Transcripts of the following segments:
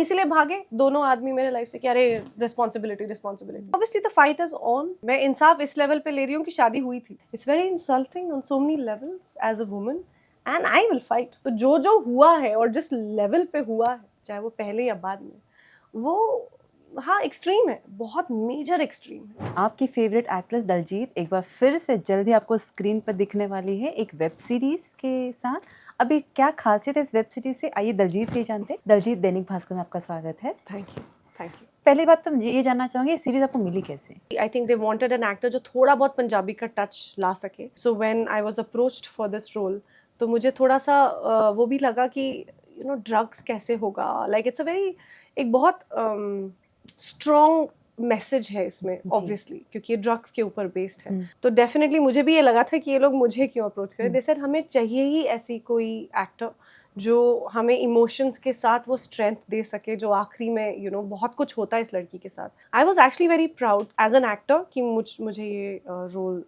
इसीलिए भागे दोनों आदमी मेरे लाइफ से कि अरे responsibility responsibility. Obviously the fight is on. मैं इंसाफ इस लेवल पे ले रही हूँ कि शादी हुई थी। It's very insulting on so many levels as a woman and I will fight. तो जो हुआ है और जिस लेवल पे हुआ है, चाहे वो पहले या बाद में, वो हाँ एक्सट्रीम है, बहुत मेजर एक्सट्रीम है। आपकी फेवरेट एक्ट्रेस दलजीत एक बार फिर से जल्द ही आपको स्क्रीन पर दिखने वाली है एक वेब सीरीज के साथ। अभी क्या खासियत है इस वेब सीरीज से, आइए दलजीत से ही जानते हैं। दलजीत, दैनिक भास्कर में आपका स्वागत है। Thank you, thank you. पहली बात तो ये जानना चाहूंगी सीरीज आपको मिली कैसे? I think they wanted an actor जो थोड़ा बहुत पंजाबी का टच ला सके. So when I was approached for this role, तो मुझे थोड़ा सा वो भी लगा कि you know drugs कैसे होगा. Like it's a very एक बहुत strong मैसेज है इसमें ऑब्वियसली, क्योंकि ये ड्रग्स के ऊपर बेस्ड है. तो डेफिनेटली मुझे भी ये लगा था कि ये लोग मुझे क्यों अप्रोच करें. दे सेड हमें चाहिए ही ऐसी कोई एक्टर जो हमें इमोशंस के साथ वो स्ट्रेंथ दे सके, जो आखिरी में यू नो बहुत कुछ होता है इस लड़की के साथ. I was actually very proud as an actor कि मुझे ये रोल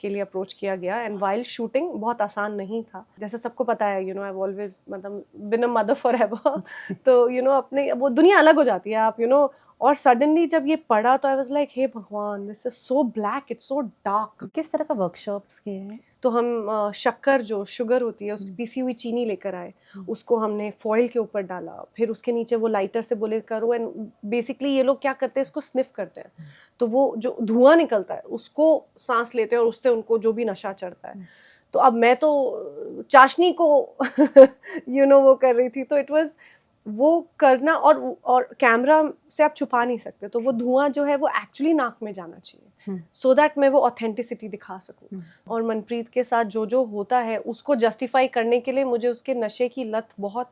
के लिए अप्रोच किया गया. एंड वाइल शूटिंग बहुत आसान नहीं था, जैसे सबको पता है. यू नो आई ऑलवेज मतलब बिन अ मदर फॉर एवर. तो यू नो अपने वो दुनिया अलग हो जाती है आप यू नो. और सडनली जब ये पढ़ा तो आई वाज लाइक हे भगवान, this is so black, it's so dark. किस तरह का वर्कशॉप्स किए हैं? तो हम शक्कर जो शुगर होती है उसकी पीसी हुई चीनी लेकर आए, उसको हमने फॉइल के ऊपर डाला, फिर उसके नीचे वो लाइटर से बोले करो. एंड बेसिकली ये लोग क्या करते हैं, इसको स्निफ करते हैं. तो वो जो धुआं निकलता है उसको सांस लेते हैं और उससे उनको जो भी नशा चढ़ता है. तो अब मैं तो चाशनी को यू नो वो कर रही थी. तो इट वाज वो करना और कैमरा से आप छुपा नहीं सकते. तो वो धुआं जो है वो एक्चुअली नाक में जाना चाहिए सो दैट मैं वो ऑथेंटिसिटी दिखा सकूं. और मनप्रीत के साथ जो होता है उसको जस्टिफाई करने के लिए मुझे उसके नशे की लत बहुत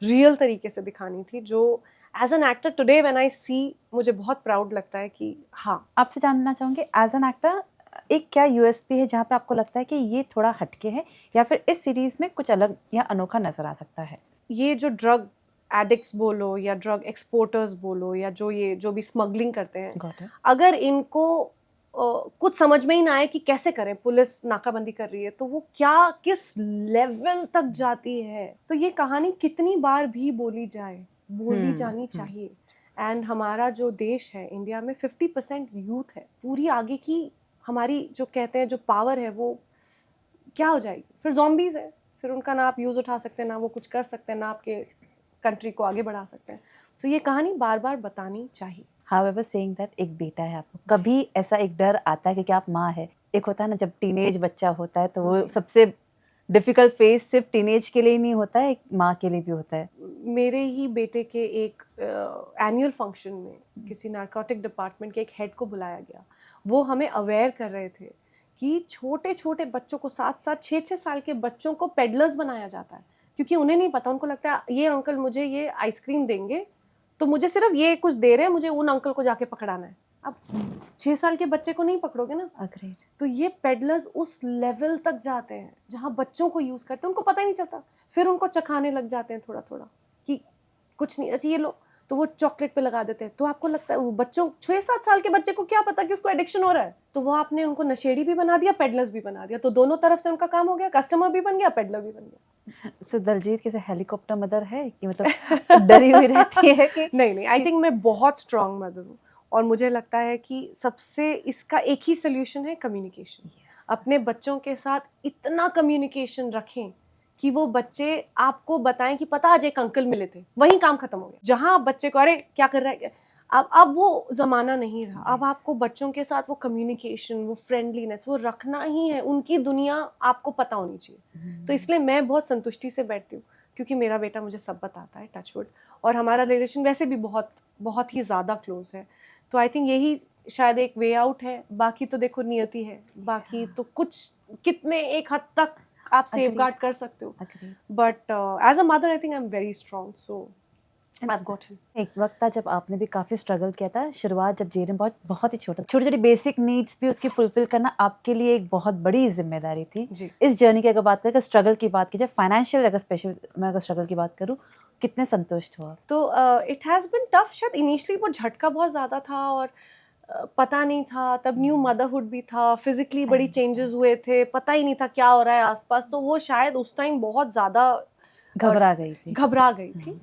रियल तरीके से दिखानी थी, जो as an actor today when I see मुझे बहुत प्राउड लगता है कि हाँ. आपसे जानना चाहूँगी एज एन एक्टर एक क्या यूएसपी है जहाँ पे आपको लगता है कि ये थोड़ा हटके है या फिर इस सीरीज में कुछ अलग या अनोखा नजर आ सकता है? ये जो ड्रग एडिक्ट्स बोलो या ड्रग एक्सपोर्टर्स बोलो या जो भी स्मगलिंग करते हैं, अगर इनको कुछ समझ में ही ना आए कि कैसे करें, पुलिस नाकाबंदी कर रही है तो वो क्या किस लेवल तक जाती है. तो ये कहानी कितनी बार भी बोली जानी चाहिए. एंड हमारा जो देश है इंडिया में 50% यूथ है. पूरी आगे की हमारी जो कहते हैं जो पावर है वो क्या हो जाएगी. फिर ज़ॉम्बीज़ है, फिर उनका ना आप यूज़ उठा सकते हैं, ना वो कुछ कर सकते हैं, ना आपके कंट्री को आगे बढ़ा सकते हैं. सो ये कहानी बार बार बतानी चाहिए. However, saying that एक बेटा है आपको, कभी ऐसा एक डर आता है क्योंकि आप माँ है, एक होता है ना जब टीनेज बच्चा होता है तो वो सबसे डिफिकल्ट फेज सिर्फ टीनेज के लिए ही नहीं होता है, एक माँ के लिए भी होता है. मेरे ही बेटे के एक एनुअल फंक्शन में किसी नारकोटिक डिपार्टमेंट के एक हेड को बुलाया गया. वो हमें अवेयर कर रहे थे कि छोटे छोटे बच्चों को 7-7 6-6 साल के बच्चों को पेडलर्स बनाया जाता है, क्योंकि उन्हें नहीं पता. उनको लगता है ये अंकल मुझे ये आइसक्रीम देंगे तो मुझे सिर्फ ये कुछ दे रहे हैं, मुझे उन अंकल को जाके पकड़ाना है. अब 6 साल के बच्चे को नहीं पकड़ोगे ना. तो ये पेडलर्स उस लेवल तक जाते हैं जहाँ बच्चों को यूज़ करते हैं, उनको पता ही नहीं चलता. फिर उनको चखाने लग जाते हैं थोड़ा थोड़ा कि कुछ नहीं, अच्छा ये लो, तो वो चॉकलेट पे लगा देते हैं. तो आपको लगता है वो बच्चों 6-7 साल के बच्चे को क्या पता कि उसको एडिक्शन हो रहा है. तो वो आपने उनको नशेड़ी भी बना दिया, पेडलर्स भी बना दिया. तो दोनों तरफ से उनका काम हो गया, कस्टमर भी बन गया, पेडलर भी बन गया. So, दलजीत कैसे हेलीकॉप्टर मदर है कि मतलब डरी हुई रहती है कि नहीं, आई थिंक मैं बहुत स्ट्रांग मदर हूँ. और मुझे लगता है कि सबसे इसका एक ही सोल्यूशन है, कम्युनिकेशन. अपने बच्चों के साथ इतना कम्युनिकेशन रखें कि वो बच्चे आपको बताएं कि पता आज एक अंकल मिले थे, वहीं काम खत्म हो गया. जहां आप बच्चे को अरे क्या कर रहा है, अब वो जमाना नहीं रहा. अब आपको बच्चों के साथ वो कम्युनिकेशन, वो फ्रेंडलीनेस वो रखना ही है. उनकी दुनिया आपको पता होनी चाहिए. तो इसलिए मैं बहुत संतुष्टि से बैठती हूँ क्योंकि मेरा बेटा मुझे सब बताता है, टचवुड. और हमारा रिलेशन वैसे भी बहुत बहुत ही ज़्यादा क्लोज है. तो आई थिंक यही शायद एक वे आउट है. बाकी तो देखो नियति है, बाकी तो कुछ कितने एक हद तक आप सेफगार्ड कर सकते हो. But as a mother I think I am very strong. So I've got him. एक वक्त था जब आपने भी काफी स्ट्रगल किया था. शुरुआत जब जेरम बहुत ही छोटा, छोटी छोटी बेसिक नीड्स भी उसकी फुलफिल करना आपके लिए एक बहुत बड़ी जिम्मेदारी थी. इस जर्नी की अगर बात करें, स्ट्रगल की बात की जाए, फाइनेंशियल अगर स्पेशल मैं अगर स्ट्रगल की बात करूँ, कितने संतुष्ट हो आप? तो इट हैज़ बिन टफ. शायद इनिशियली वो झटका बहुत ज़्यादा था और पता नहीं था. तब न्यू मदरहुड भी था, फिजिकली बड़ी चेंजेस हुए थे, पता ही नहीं था क्या हो रहा है आसपास. तो वो शायद उस टाइम बहुत ज़्यादा घबरा गई थी.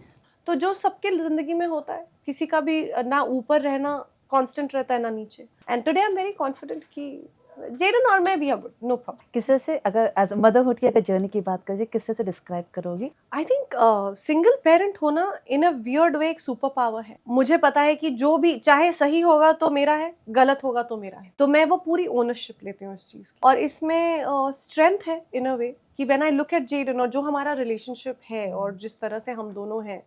तो जो सबके ज़िंदगी में होता है, किसी का भी ना ऊपर रहना कांस्टेंट रहता है ना नीचे। And today I am very confident कि जेडन और मैं भी अब नो प्रॉब्लम। किससे से अगर एज मदरहुड की अगर जर्नी की बात करें, किससे से डिस्क्राइब करोगी? आई थिंक सिंगल पेरेंट होना इन अ वियर्ड वे एक सुपर पावर है। मुझे पता है कि जो भी चाहे सही होगा तो मेरा है, गलत होगा तो मेरा है, तो मैं वो पूरी ओनरशिप लेती हूँ इस चीज़ की। और इसमें स्ट्रेंथ है इन अ वे कि when I look at Jaden और जो हमारा रिलेशनशिप है और जिस तरह से हम दोनों हैं,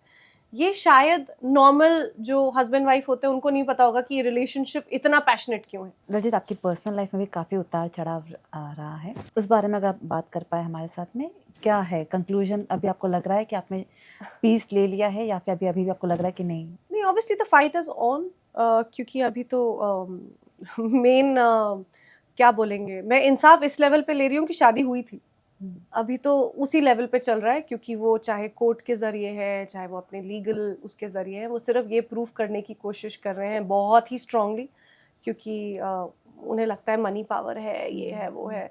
ये शायद नॉर्मल जो हस्बैंड वाइफ होते हैं उनको नहीं पता होगा कि ये रिलेशनशिप इतना पैशनेट क्यों है। रजित, आपकी पर्सनल लाइफ में भी काफ़ी उतार चढ़ाव आ रहा है, उस बारे में अगर आप बात कर पाए हमारे साथ में, क्या है कंक्लूजन? अभी आपको लग रहा है कि आपने पीस ले लिया है या फिर अभी भी आपको लग रहा है कि नहीं? नहीं, obviously the fight is on, क्योंकि अभी तो मेन क्या बोलेंगे, मैं इंसाफ इस लेवल पे ले रही हूँ कि शादी हुई थी। अभी तो उसी लेवल पे चल रहा है, क्योंकि वो चाहे कोर्ट के जरिए है, चाहे वो अपने लीगल उसके जरिए है, वो सिर्फ ये प्रूव करने की कोशिश कर रहे हैं बहुत ही स्ट्रांगली, क्योंकि उन्हें लगता है मनी पावर है, ये है वो है,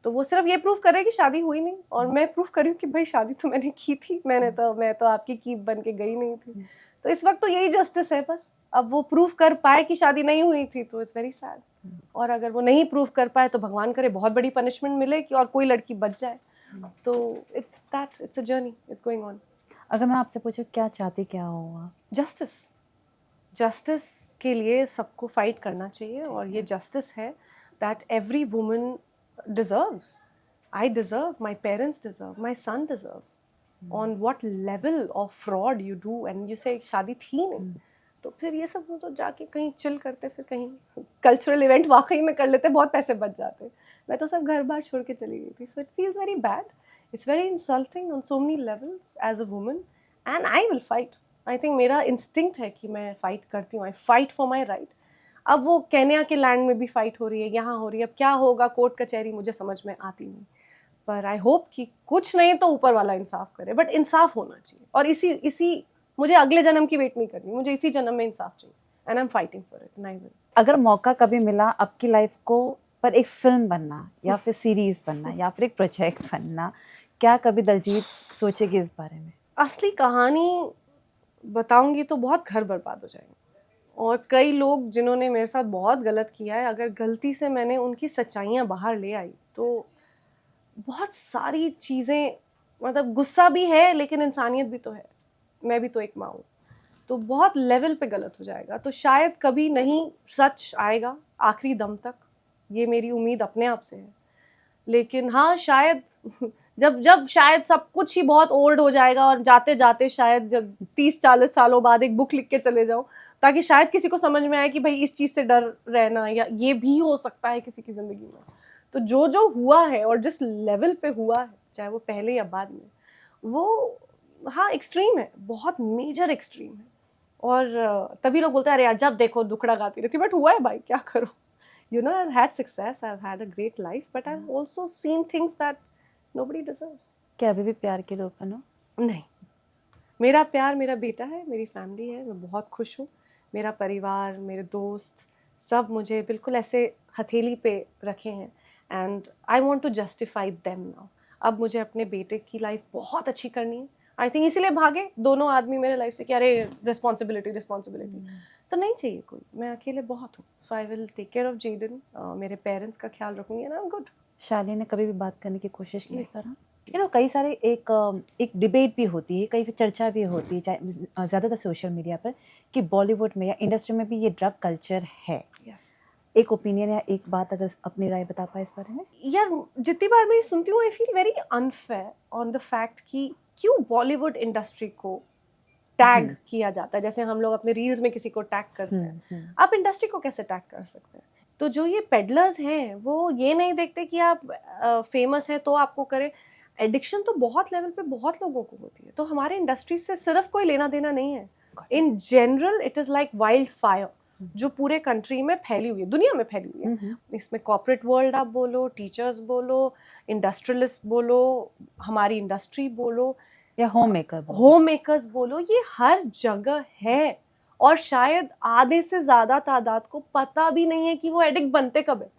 तो वो सिर्फ ये प्रूव कर रहे हैं कि शादी हुई नहीं। और मैं प्रूव कर रही हूँ कि भाई शादी तो मैंने की थी, मैं तो आपकी कीप बन के गई नहीं थी। तो इस वक्त तो यही जस्टिस है बस। अब वो प्रूव कर पाए कि शादी नहीं हुई थी तो इट्स वेरी सैड, और अगर वो नहीं प्रूव कर पाए तो भगवान करे बहुत बड़ी पनिशमेंट मिले कि और कोई लड़की बच जाए। तो it's a journey, it's going on. अगर मैं आपसे पूछूं क्या चाहती क्या हो आप? जस्टिस के लिए सबको फाइट करना चाहिए, और ये जस्टिस है that every woman deserves. I deserve, my parents deserve, my son deserves. On what level of fraud you do and you से शादी थी नहीं, तो फिर ये सब तो जाके कहीं चिल करते, फिर कहीं कल्चरल इवेंट वाकई में कर लेते, बहुत पैसे बच जाते। मैं तो सब घर बार छोड़ के चली गई थी। So it feels very bad, it's very insulting on so many levels as a woman, and I will fight. I think मेरा इंस्टिंक्ट है कि मैं फाइट करती हूँ, I fight for my right. अब वो केन्या के लैंड में भी फाइट हो रही है, यहाँ हो रही है, अब क्या होगा कोर्ट कचहरी मुझे समझ में आती नहीं, पर आई होप कि कुछ नहीं तो ऊपर वाला इंसाफ करे, बट इंसाफ होना चाहिए। और इसी मुझे अगले जन्म की वेट नहीं करनी, मुझे इसी जन्म में इंसाफ चाहिए, and I am fighting for it, and I will. अगर मौका कभी मिला आपकी लाइफ को पर एक फिल्म बनना या फिर सीरीज बनना या फिर एक प्रोजेक्ट बनना, क्या कभी दलजीत सोचेगी इस बारे में? असली कहानी बताऊंगी तो बहुत घर बर्बाद हो जाएंगे, और कई लोग जिन्होंने मेरे साथ बहुत गलत किया है, अगर गलती से मैंने उनकी सच्चाइयाँ बाहर ले आई तो बहुत सारी चीज़ें, मतलब गुस्सा भी है लेकिन इंसानियत भी तो है, मैं भी तो एक माँ हूँ, तो बहुत लेवल पे गलत हो जाएगा। तो शायद कभी नहीं सच आएगा आखिरी दम तक, ये मेरी उम्मीद अपने आप से है। लेकिन हाँ, शायद जब शायद सब कुछ ही बहुत ओल्ड हो जाएगा, और जाते जाते शायद जब 30-40 सालों बाद एक बुक लिख के चले जाऊँ, ताकि शायद किसी को समझ में आए कि भाई इस चीज़ से डर रहना या ये भी हो सकता है किसी की ज़िंदगी में। तो जो हुआ है और जिस लेवल पे हुआ है, चाहे वो पहले या बाद में, वो हाँ एक्सट्रीम है, बहुत मेजर एक्सट्रीम है। और तभी लोग बोलते हैं अरे यार जब देखो दुखड़ा गाती रहती, बट हुआ है भाई, क्या करो। You know, I've had success, I've had a great life, but I've also seen things that nobody deserves. क्या अभी भी प्यार के लिए ओपन हो? नहीं, मेरा प्यार मेरा बेटा है, मेरी फैमिली है, मैं बहुत खुश हूँ। मेरा परिवार, मेरे दोस्त, सब मुझे बिल्कुल ऐसे हथेली पे रखे हैं, and I want to justify them now. अब मुझे अपने बेटे की लाइफ बहुत अच्छी करनी है। आई थिंक इसीलिए भागे दोनों आदमी मेरे लाइफ से कि अरे रिस्पॉन्सिबिलिटी, तो नहीं चाहिए कोई, मैं अकेले बहुत हूँ। So I will take care of Jaden, मेरे पेरेंट्स का ख्याल रखूंगी, एंड आई एम गुड। शाली ने कभी भी बात करने की कोशिश की इस तरह? कई सारे एक डिबेट भी होती है, कई चर्चा भी होती है, चाहे ज़्यादातर सोशल मीडिया पर, कि बॉलीवुड में या इंडस्ट्री में भी ये ड्रग कल्चर है। एक ओपिनियन या एक बात अगर अपनी राय बता पाए इस बारे में? यार जितनी बार मैं सुनती हूँ, I feel very unfair on the fact कि क्यों बॉलीवुड इंडस्ट्री को टैग किया जाता है। जैसे हम लोग अपने रील्स में किसी को टैग करते हैं, आप इंडस्ट्री को कैसे टैग कर सकते हैं? तो जो ये पेडलर्स हैं वो ये नहीं देखते कि आप फेमस है तो आपको करें। एडिक्शन तो बहुत लेवल पे बहुत लोगों को होती है, तो हमारे इंडस्ट्री से सिर्फ कोई लेना देना नहीं है। In general it is like wild fire, जो पूरे कंट्री में फैली हुई है, दुनिया में फैली हुई है। इसमें कॉर्पोरेट वर्ल्ड आप बोलो, टीचर्स बोलो, इंडस्ट्रियलिस्ट बोलो, हमारी इंडस्ट्री बोलो, या होम मेकर्स बोलो, ये हर जगह है। और शायद आधे से ज़्यादा तादाद को पता भी नहीं है कि वो एडिक्ट बनते कब है।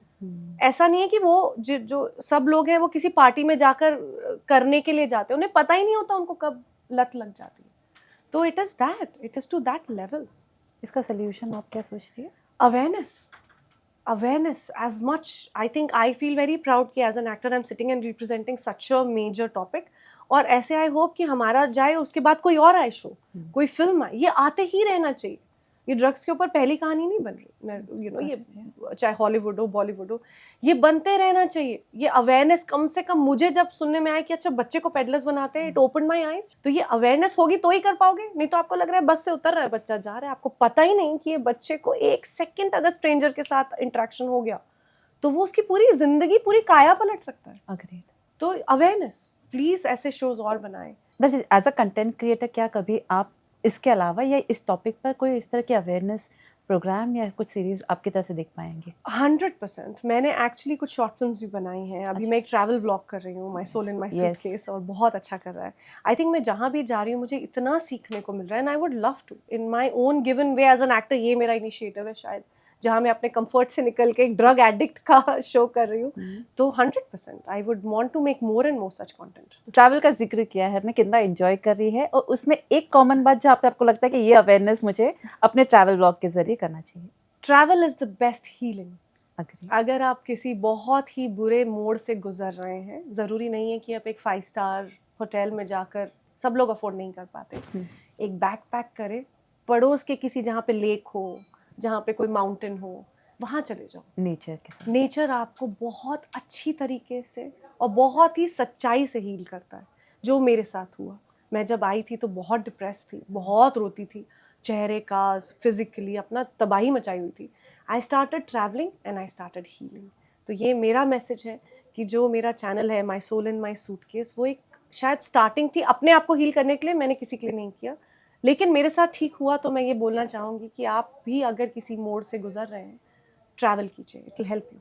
ऐसा नहीं है कि वो जो सब लोग हैं वो किसी पार्टी में जाकर करने के लिए जाते हैं, उन्हें पता ही नहीं होता उनको कब लत लग जाती है। तो it is to that level. इसका सोल्यूशन आप क्या सोचती है? Awareness as much. I feel very proud कि as an actor I'm sitting and representing such a major topic. और ऐसे आई होप कि हमारा जाए, उसके बाद कोई और आए शो, कोई फिल्म आए, ये आते ही रहना चाहिए. ये ड्रग्स के ऊपर पहली कहानी नहीं बन रही, यू नो, ये चाहे हॉलीवुड हो बॉलीवुड हो, ये बनते रहना चाहिए. ये अवेयरनेस कम से कम मुझे जब सुनने में आया कि अच्छा बच्चे को पेडलर्स बनाते हैं, इट ओपन माय आईज. तो ये अवेयरनेस होगी तो ही कर पाओगे, नहीं तो आपको लग रहा है बस से उतर रहा है बच्चा, जा रहा है, आपको पता ही नहीं कि ये बच्चे को एक सेकंड अगर स्ट्रेंजर के साथ इंटरेक्शन हो गया तो वो उसकी पूरी जिंदगी, पूरी काया पलट सकता है. अग्रीड. तो अवेयरनेस, प्लीज ऐसे शोज और बनाएं. एज अ कंटेंट क्रिएटर क्या कभी आप इसके अलावा या इस टॉपिक पर कोई इस तरह की अवेयरनेस प्रोग्राम या कुछ सीरीज आपकी तरफ से देख पाएंगे? 100%. मैंने एक्चुअली कुछ शॉर्ट फिल्म्स भी बनाई हैं. अभी मैं एक ट्रैवल व्लॉग कर रही हूँ, my soul in my suitcase, और बहुत अच्छा कर रहा है. आई थिंक मैं जहाँ भी जा रही हूँ मुझे इतना सीखने को मिल रहा है, and I would love to in my own given way as an actor. ये मेरा इनिशिएटिव है शायद, जहाँ मैं अपने कंफर्ट से निकल के एक ड्रग एडिक्ट का शो कर रही हूँ. तो 100% I would want to make more and more such content. Travel का जिक्र किया है, मैं कितना एंजॉय कर रही है, और उसमें एक कॉमन बात जो आपको लगता है कि ये अवेयरनेस मुझे अपने ट्रैवल ब्लॉग के जरिए करना चाहिए? Travel is the best healing. Agree. अगर आप किसी बहुत ही बुरे मोड़ से गुजर रहे हैं, ज़रूरी नहीं है कि आप एक 5 स्टार होटल में जाकर, सब लोग अफोर्ड नहीं कर पाते, एक बैकपैक करें, पड़ोस के किसी जहाँ पे लेक हो, जहाँ पे कोई माउंटेन हो, वहाँ चले जाओ. नेचर के साथ. नेचर आपको बहुत अच्छी तरीके से और बहुत ही सच्चाई से हील करता है, जो मेरे साथ हुआ. मैं जब आई थी तो बहुत डिप्रेस थी, बहुत रोती थी, चेहरे का फिजिकली अपना तबाही मचाई हुई थी. I started travelling and I started healing. तो ये मेरा मैसेज है कि जो मेरा चैनल है my soul in my suitcase, वो एक शायद स्टार्टिंग थी अपने आप को हील करने के लिए. मैंने किसी के लिए नहीं किया, लेकिन मेरे साथ ठीक हुआ. तो मैं ये बोलना चाहूँगी कि आप भी अगर किसी मोड़ से गुजर रहे हैं, ट्रैवल कीजिए, it will help you.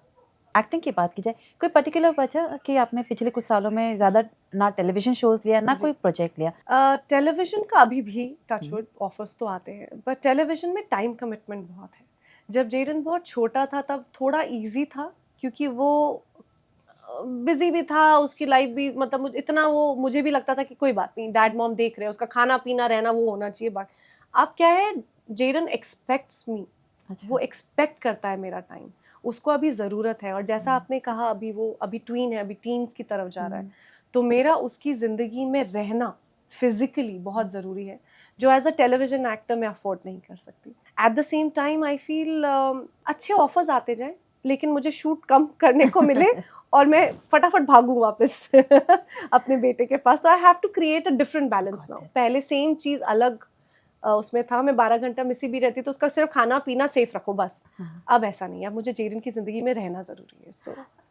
Acting की बात की जाए, कोई पर्टिकुलर वजह कि आपने पिछले कुछ सालों में ज़्यादा ना टेलीविजन शोज लिया ना कोई प्रोजेक्ट लिया? टेलीविजन का अभी भी टचवुड ऑफर्स तो आते हैं, बट टेलीविजन में टाइम कमिटमेंट बहुत है. जब जेरन बहुत छोटा था तब थोड़ा इजी था, क्योंकि वो बिजी भी था, उसकी लाइफ भी, मतलब इतना वो, मुझे भी लगता था कि कोई बात नहीं, डैड मॉम देख रहे हैं, उसका खाना पीना रहना वो होना चाहिए. बाकी अब क्या है, जेरन एक्सपेक्ट्स मी. वो एक्सपेक्ट करता है मेरा टाइम, उसको अभी ज़रूरत है. और जैसा आपने कहा, अभी वो अभी ट्वीन है, अभी टीन्स की तरफ जा रहा है, तो मेरा उसकी ज़िंदगी में रहना फिजिकली बहुत ज़रूरी है, जो एज अ टेलीविजन एक्टर मैं अफोर्ड नहीं कर सकती. At the same time I feel अच्छे ऑफर्स आते जाएं, लेकिन मुझे शूट कम करने को मिले और मैं फटाफट भागूं वापस अपने बेटे के पास. तो I have to create a different balance now. पहले सेम चीज़ अलग उसमें था, मैं 12 घंटा मिसी भी रहती तो उसका सिर्फ खाना पीना सेफ रखो बस. अब ऐसा नहीं है, अब मुझे जेरन की ज़िंदगी में रहना ज़रूरी है. सो